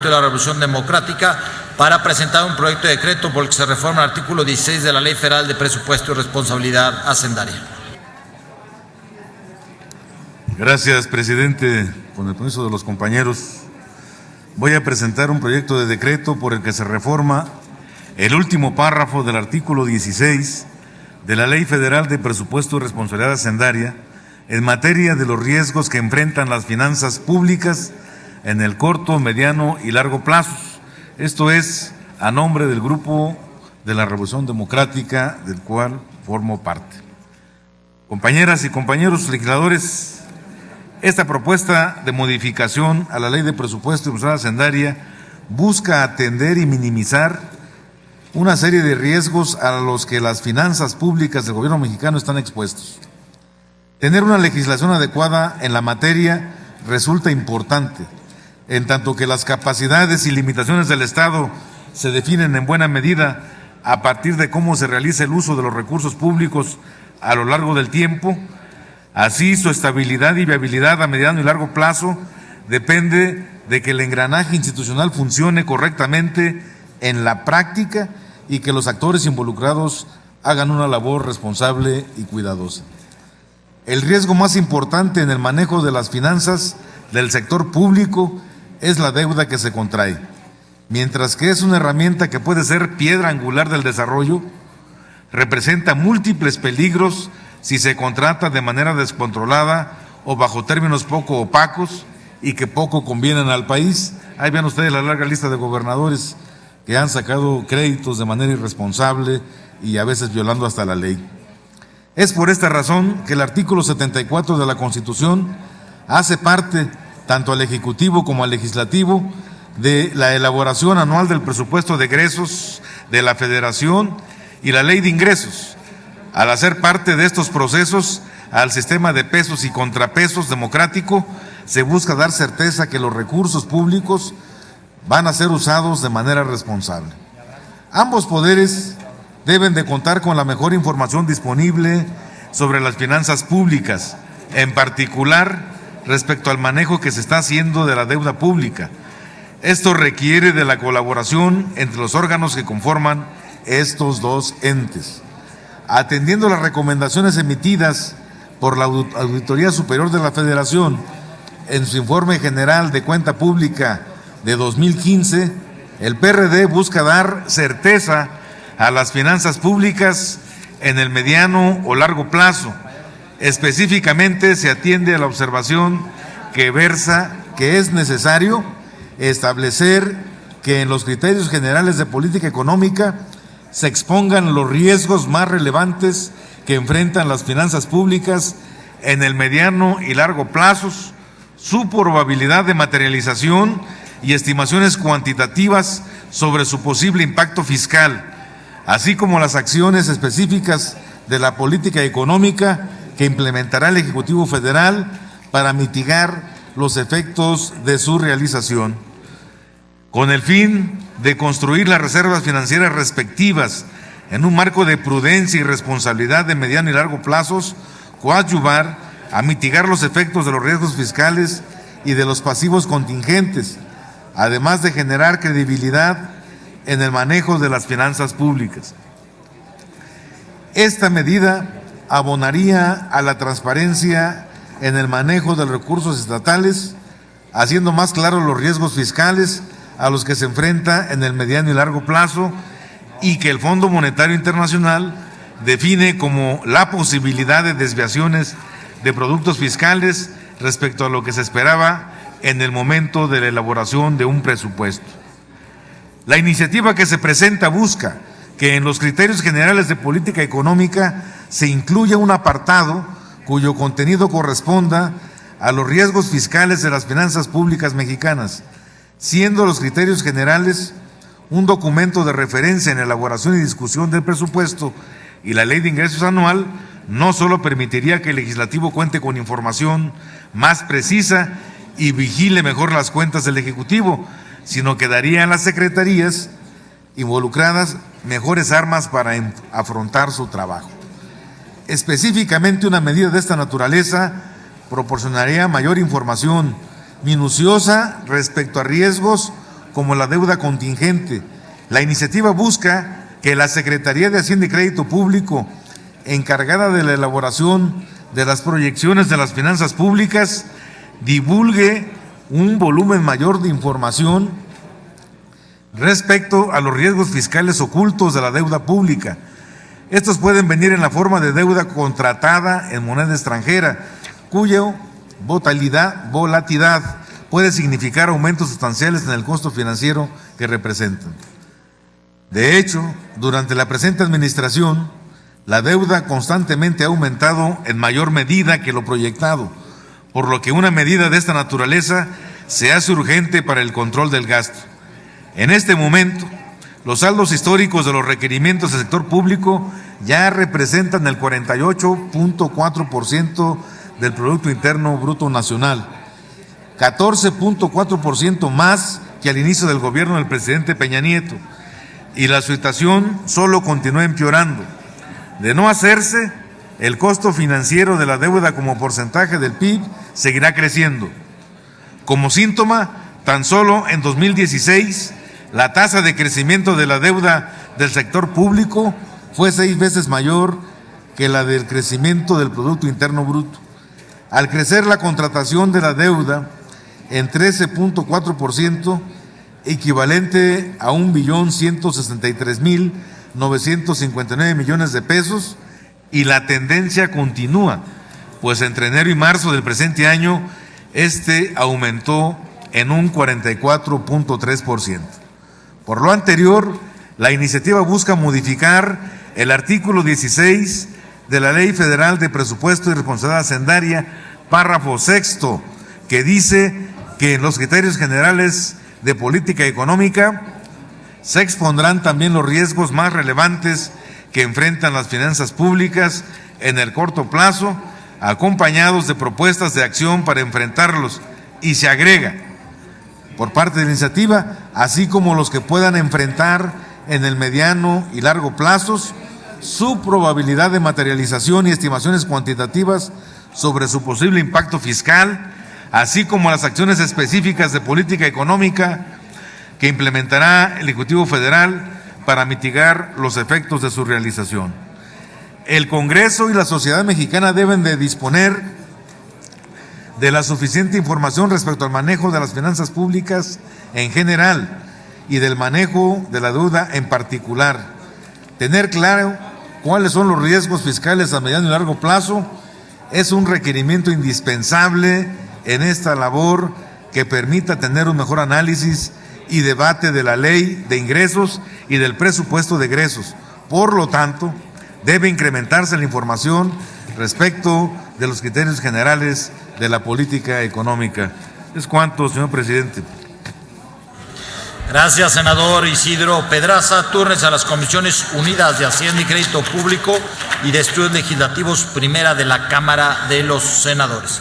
de la Revolución Democrática para presentar un proyecto de decreto por el que se reforma el artículo 16 de la Ley Federal de Presupuesto y Responsabilidad Hacendaria. Gracias, presidente. Con el permiso de los compañeros, voy a presentar un proyecto de decreto por el que se reforma el último párrafo del artículo 16 de la Ley Federal de Presupuesto y Responsabilidad Hacendaria en materia de los riesgos que enfrentan las finanzas públicas en el corto, mediano y largo plazo. Esto es a nombre del Grupo de la Revolución Democrática, del cual formo parte. Compañeras y compañeros legisladores, esta propuesta de modificación a la Ley de Presupuesto y Responsabilidad Hacendaria busca atender y minimizar una serie de riesgos a los que las finanzas públicas del gobierno mexicano están expuestos. Tener una legislación adecuada en la materia resulta importante, en tanto que las capacidades y limitaciones del Estado se definen en buena medida a partir de cómo se realiza el uso de los recursos públicos a lo largo del tiempo. Así, su estabilidad y viabilidad a mediano y largo plazo depende de que el engranaje institucional funcione correctamente en la práctica y que los actores involucrados hagan una labor responsable y cuidadosa. El riesgo más importante en el manejo de las finanzas del sector público es la deuda que se contrae. Mientras que es una herramienta que puede ser piedra angular del desarrollo, representa múltiples peligros si se contrata de manera descontrolada o bajo términos poco opacos y que poco convienen al país. Ahí ven ustedes la larga lista de gobernadores que han sacado créditos de manera irresponsable y a veces violando hasta la ley. Es por esta razón que el artículo 74 de la Constitución hace parte, tanto al Ejecutivo como al Legislativo, de la elaboración anual del presupuesto de egresos de la Federación y la Ley de Ingresos. Al hacer parte de estos procesos, al sistema de pesos y contrapesos democrático, se busca dar certeza que los recursos públicos van a ser usados de manera responsable. Ambos poderes deben de contar con la mejor información disponible sobre las finanzas públicas, en particular respecto al manejo que se está haciendo de la deuda pública. Esto requiere de la colaboración entre los órganos que conforman estos dos entes. Atendiendo las recomendaciones emitidas por la Auditoría Superior de la Federación en su informe general de cuenta pública de 2015, el PRD busca dar certeza a las finanzas públicas en el mediano o largo plazo. Específicamente se atiende a la observación que versa que es necesario establecer que en los criterios generales de política económica se expongan los riesgos más relevantes que enfrentan las finanzas públicas en el mediano y largo plazos, su probabilidad de materialización y estimaciones cuantitativas sobre su posible impacto fiscal, así como las acciones específicas de la política económica que implementará el Ejecutivo Federal para mitigar los efectos de su realización. Con el fin de construir las reservas financieras respectivas en un marco de prudencia y responsabilidad de mediano y largo plazos, coadyuvar a mitigar los efectos de los riesgos fiscales y de los pasivos contingentes, además de generar credibilidad en el manejo de las finanzas públicas. Esta medida abonaría a la transparencia en el manejo de los recursos estatales, haciendo más claros los riesgos fiscales a los que se enfrenta en el mediano y largo plazo y que el Fondo Monetario Internacional define como la posibilidad de desviaciones de productos fiscales respecto a lo que se esperaba en el momento de la elaboración de un presupuesto. La iniciativa que se presenta busca que en los criterios generales de política económica se incluya un apartado cuyo contenido corresponda a los riesgos fiscales de las finanzas públicas mexicanas, siendo los criterios generales un documento de referencia en elaboración y discusión del presupuesto y la Ley de Ingresos anual. No solo permitiría que el Legislativo cuente con información más precisa y vigile mejor las cuentas del Ejecutivo, sino que daría a las secretarías involucradas mejores armas para afrontar su trabajo. Específicamente, una medida de esta naturaleza proporcionaría mayor información minuciosa respecto a riesgos como la deuda contingente. La iniciativa busca que la Secretaría de Hacienda y Crédito Público, encargada de la elaboración de las proyecciones de las finanzas públicas, divulgue un volumen mayor de información respecto a los riesgos fiscales ocultos de la deuda pública. Estos pueden venir en la forma de deuda contratada en moneda extranjera, cuya volatilidad puede significar aumentos sustanciales en el costo financiero que representan. De hecho, durante la presente administración, la deuda constantemente ha aumentado en mayor medida que lo proyectado, por lo que una medida de esta naturaleza se hace urgente para el control del gasto. En este momento, los saldos históricos de los requerimientos del sector público ya representan el 48.4% del Producto Interno Bruto Nacional, 14.4% más que al inicio del gobierno del presidente Peña Nieto, y la situación solo continúa empeorando. De no hacerse, el costo financiero de la deuda como porcentaje del PIB seguirá creciendo. Como síntoma, tan solo en 2016, la tasa de crecimiento de la deuda del sector público fue 6 veces mayor que la del crecimiento del Producto Interno Bruto. Al crecer la contratación de la deuda en 13.4%, equivalente a 1.163.959 millones de pesos, y la tendencia continúa, pues entre enero y marzo del presente año, este aumentó en un 44.3%. Por lo anterior, la iniciativa busca modificar el artículo 16 de la Ley Federal de Presupuesto y Responsabilidad Hacendaria, párrafo sexto, que dice que en los criterios generales de política económica se expondrán también los riesgos más relevantes que enfrentan las finanzas públicas en el corto plazo, acompañados de propuestas de acción para enfrentarlos, y se agrega, por parte de la iniciativa, así como los que puedan enfrentar en el mediano y largo plazos, su probabilidad de materialización y estimaciones cuantitativas sobre su posible impacto fiscal, así como las acciones específicas de política económica que implementará el Ejecutivo Federal para mitigar los efectos de su realización. El Congreso y la sociedad mexicana deben de disponer de la suficiente información respecto al manejo de las finanzas públicas en general y del manejo de la deuda en particular. Tener claro cuáles son los riesgos fiscales a mediano y largo plazo es un requerimiento indispensable en esta labor que permita tener un mejor análisis y debate de la ley de ingresos y del presupuesto de egresos. Por lo tanto, debe incrementarse la información respecto de los criterios generales de la política económica. Es cuanto, señor presidente. Gracias, senador Isidro Pedraza. Turnes a las Comisiones Unidas de Hacienda y Crédito Público y de Estudios Legislativos, primera de la Cámara de los Senadores.